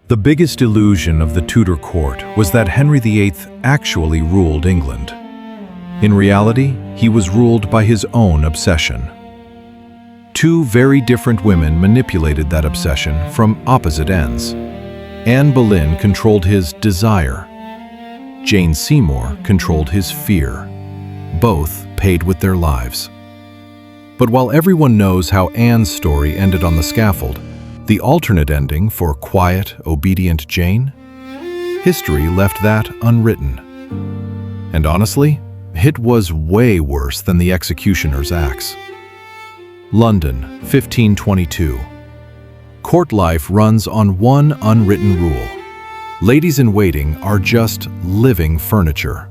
The biggest illusion of the Tudor court was that Henry VIII actually ruled England. In reality, he was ruled by his own obsession. Two very different women manipulated that obsession from opposite ends. Anne Boleyn controlled his desire. Jane Seymour controlled his fear. Both paid with their lives. But while everyone knows how Anne's story ended on the scaffold, the alternate ending for quiet, obedient Jane? History left that unwritten. And honestly, it was way worse than the executioner's axe. London, 1522. Court life runs on one unwritten rule. Ladies-in-waiting are just living furniture.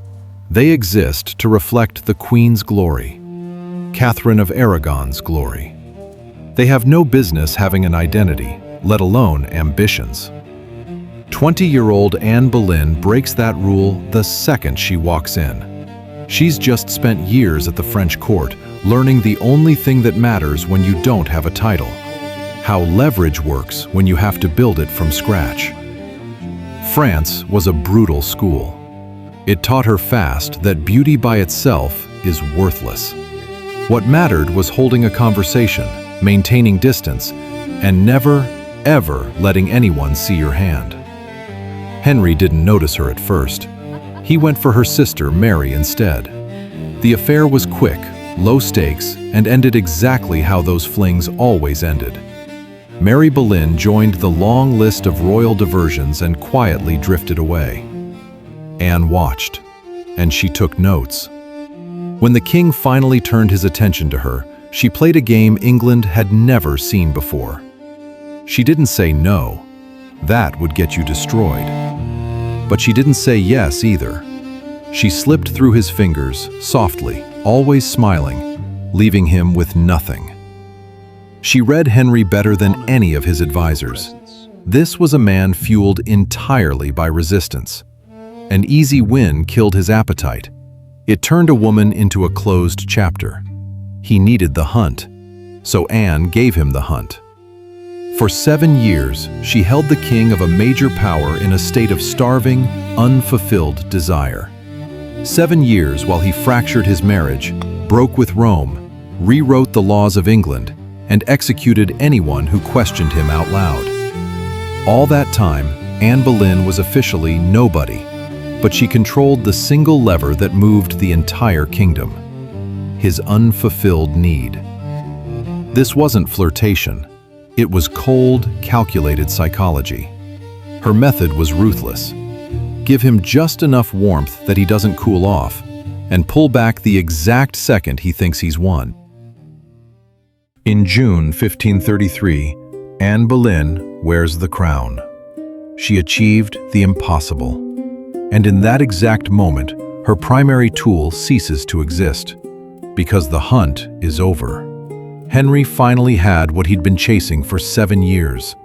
They exist to reflect the Queen's glory, Catherine of Aragon's glory. They have no business having an identity, let alone ambitions. 20-year-old Anne Boleyn breaks that rule the second she walks in. She's just spent years at the French court, learning the only thing that matters when you don't have a title. How leverage works when you have to build it from scratch. France was a brutal school. It taught her fast that beauty by itself is worthless. What mattered was holding a conversation, maintaining distance, and never, ever letting anyone see your hand. Henry didn't notice her at first. He went for her sister Mary instead. The affair was quick, low stakes, and ended exactly how those flings always ended. Mary Boleyn joined the long list of royal diversions and quietly drifted away. Anne watched, and she took notes. When the king finally turned his attention to her, she played a game England had never seen before. She didn't say no. That would get you destroyed. But she didn't say yes either. She slipped through his fingers, softly, always smiling, leaving him with nothing. She read Henry better than any of his advisors. This was a man fueled entirely by resistance. An easy win killed his appetite. It turned a woman into a closed chapter. He needed the hunt, so Anne gave him the hunt. For 7 years, she held the king of a major power in a state of starving, unfulfilled desire. 7 years while he fractured his marriage, broke with Rome, rewrote the laws of England, and executed anyone who questioned him out loud. All that time, Anne Boleyn was officially nobody, but she controlled the single lever that moved the entire kingdom. His unfulfilled need. This wasn't flirtation. It was cold, calculated psychology. Her method was ruthless. Give him just enough warmth that he doesn't cool off, and pull back the exact second he thinks he's won. In June 1533, Anne Boleyn wears the crown. She achieved the impossible. And in that exact moment, her primary tool ceases to exist. Because the hunt is over. Henry finally had what he'd been chasing for 7 years.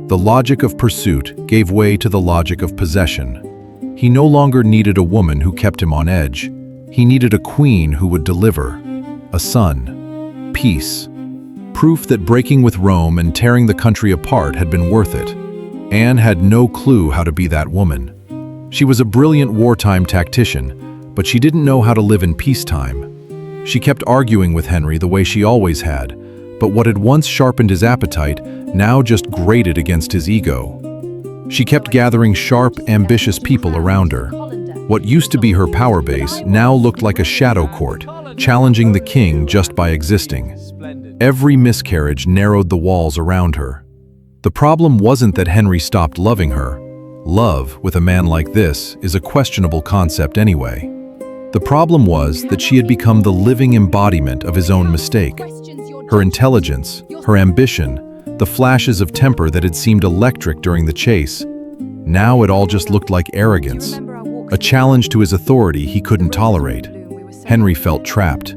The logic of pursuit gave way to the logic of possession. He no longer needed a woman who kept him on edge. He needed a queen who would deliver. A son. Peace. Proof that breaking with Rome and tearing the country apart had been worth it. Anne had no clue how to be that woman. She was a brilliant wartime tactician, but she didn't know how to live in peacetime. She kept arguing with Henry the way she always had, but what had once sharpened his appetite now just grated against his ego. She kept gathering sharp, ambitious people around her. What used to be her power base now looked like a shadow court, challenging the king just by existing. Every miscarriage narrowed the walls around her. The problem wasn't that Henry stopped loving her. Love, with a man like this, is a questionable concept anyway. The problem was that she had become the living embodiment of his own mistake. Her intelligence, her ambition, the flashes of temper that had seemed electric during the chase. Now it all just looked like arrogance, a challenge to his authority he couldn't tolerate. Henry felt trapped.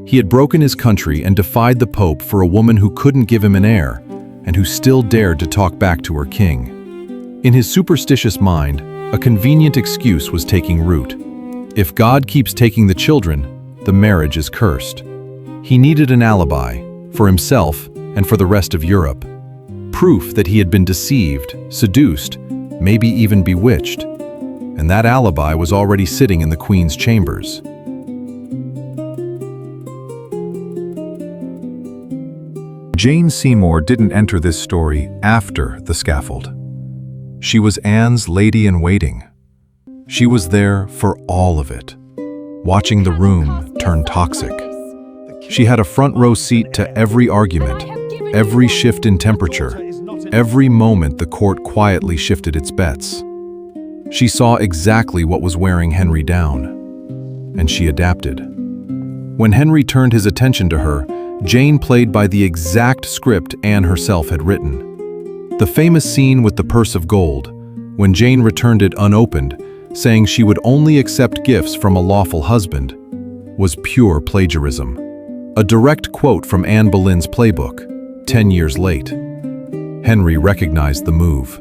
He had broken his country and defied the Pope for a woman who couldn't give him an heir, and who still dared to talk back to her king. In his superstitious mind, a convenient excuse was taking root. If God keeps taking the children, the marriage is cursed. He needed an alibi, for himself and for the rest of Europe. Proof that he had been deceived, seduced, maybe even bewitched, and that alibi was already sitting in the Queen's chambers. Jane Seymour didn't enter this story after the scaffold. She was Anne's lady-in-waiting. She was there for all of it, watching the room turn toxic. She had a front-row seat to every argument, every shift in temperature, every moment the court quietly shifted its bets. She saw exactly what was wearing Henry down, and she adapted. When Henry turned his attention to her, Jane played by the exact script Anne herself had written. The famous scene with the purse of gold, when Jane returned it unopened, saying she would only accept gifts from a lawful husband, was pure plagiarism. A direct quote from Anne Boleyn's playbook, 10 years late. Henry recognized the move.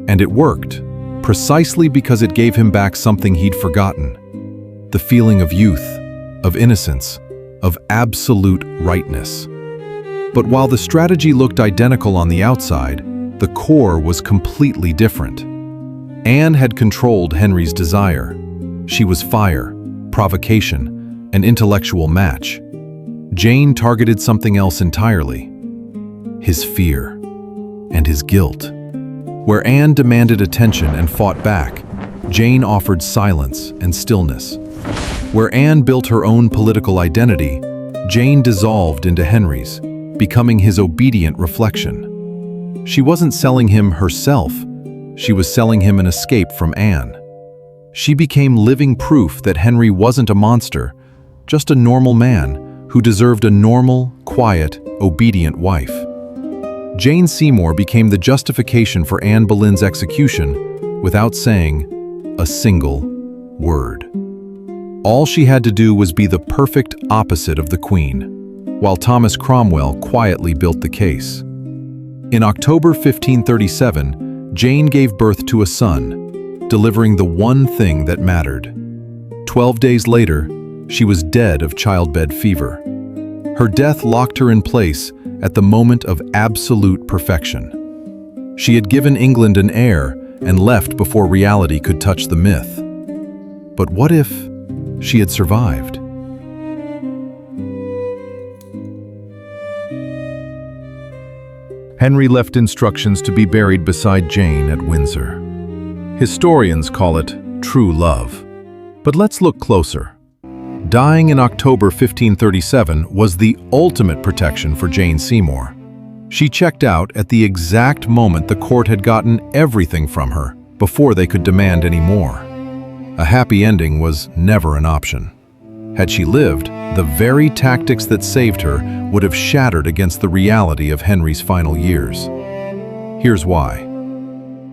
And it worked, precisely because it gave him back something he'd forgotten. The feeling of youth, of innocence, of absolute rightness. But while the strategy looked identical on the outside, the core was completely different. Anne had controlled Henry's desire. She was fire, provocation, an intellectual match. Jane targeted something else entirely: his fear and his guilt. Where Anne demanded attention and fought back, Jane offered silence and stillness. Where Anne built her own political identity, Jane dissolved into Henry's, becoming his obedient reflection. She wasn't selling him herself, she was selling him an escape from Anne. She became living proof that Henry wasn't a monster, just a normal man who deserved a normal, quiet, obedient wife. Jane Seymour became the justification for Anne Boleyn's execution without saying a single word. All she had to do was be the perfect opposite of the Queen, while Thomas Cromwell quietly built the case. In October 1537, Jane gave birth to a son, delivering the one thing that mattered. 12 days later, she was dead of childbed fever. Her death locked her in place at the moment of absolute perfection. She had given England an heir and left before reality could touch the myth. But what if she had survived? Henry left instructions to be buried beside Jane at Windsor. Historians call it true love. But let's look closer. Dying in October 1537 was the ultimate protection for Jane Seymour. She checked out at the exact moment the court had gotten everything from her, before they could demand any more. A happy ending was never an option. Had she lived, the very tactics that saved her would have shattered against the reality of Henry's final years. Here's why.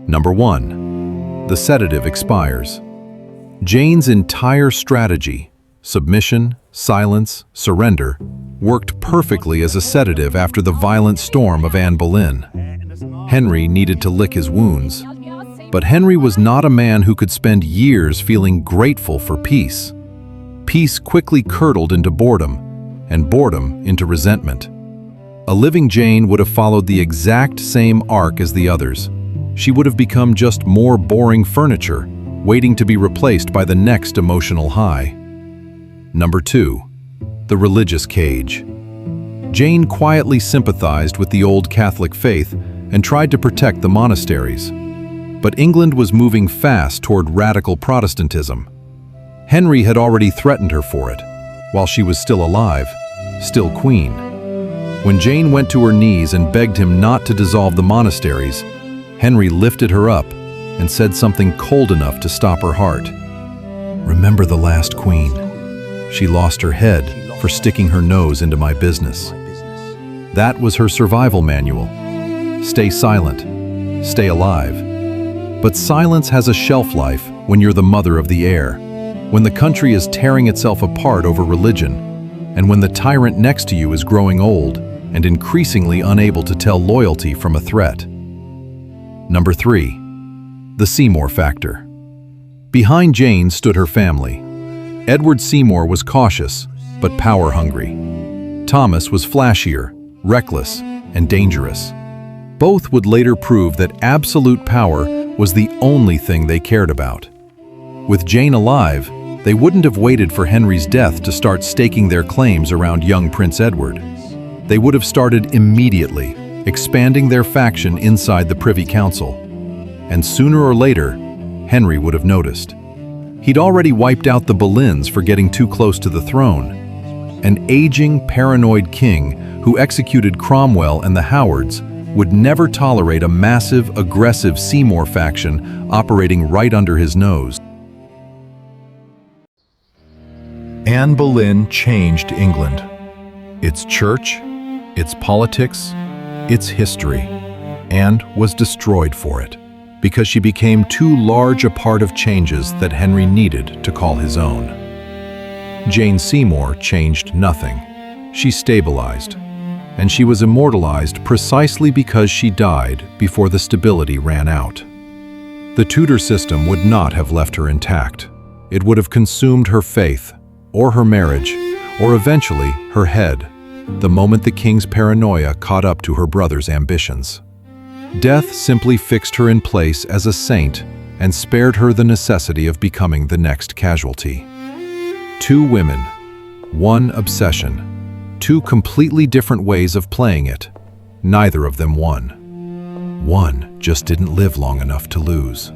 Number 1. The sedative expires. Jane's entire strategy, submission, silence, surrender, worked perfectly as a sedative after the violent storm of Anne Boleyn. Henry needed to lick his wounds. But Henry was not a man who could spend years feeling grateful for peace. Peace quickly curdled into boredom, and boredom into resentment. A living Jane would have followed the exact same arc as the others. She would have become just more boring furniture, waiting to be replaced by the next emotional high. Number 2. The religious cage. Jane quietly sympathized with the old Catholic faith and tried to protect the monasteries. But England was moving fast toward radical Protestantism. Henry had already threatened her for it, while she was still alive, still queen. When Jane went to her knees and begged him not to dissolve the monasteries, Henry lifted her up and said something cold enough to stop her heart. "Remember the last queen. She lost her head for sticking her nose into my business." That was her survival manual. Stay silent, stay alive. But silence has a shelf life when you're the mother of the heir, when the country is tearing itself apart over religion, and when the tyrant next to you is growing old and increasingly unable to tell loyalty from a threat. Number 3. The Seymour factor. Behind Jane stood her family. Edward Seymour was cautious, but power-hungry. Thomas was flashier, reckless, and dangerous. Both would later prove that absolute power was the only thing they cared about. With Jane alive, they wouldn't have waited for Henry's death to start staking their claims around young Prince Edward. They would have started immediately, expanding their faction inside the Privy Council. And sooner or later, Henry would have noticed. He'd already wiped out the Boleyns for getting too close to the throne. An aging, paranoid king who executed Cromwell and the Howards would never tolerate a massive, aggressive Seymour faction operating right under his nose. Anne Boleyn changed England. Its church, its politics, its history, and was destroyed for it, because she became too large a part of changes that Henry needed to call his own. Jane Seymour changed nothing. She stabilized, and she was immortalized precisely because she died before the stability ran out. The Tudor system would not have left her intact. It would have consumed her faith, or her marriage, or eventually her head, the moment the king's paranoia caught up to her brother's ambitions. Death simply fixed her in place as a saint and spared her the necessity of becoming the next casualty. Two women, one obsession, two completely different ways of playing it. Neither of them won. One just didn't live long enough to lose.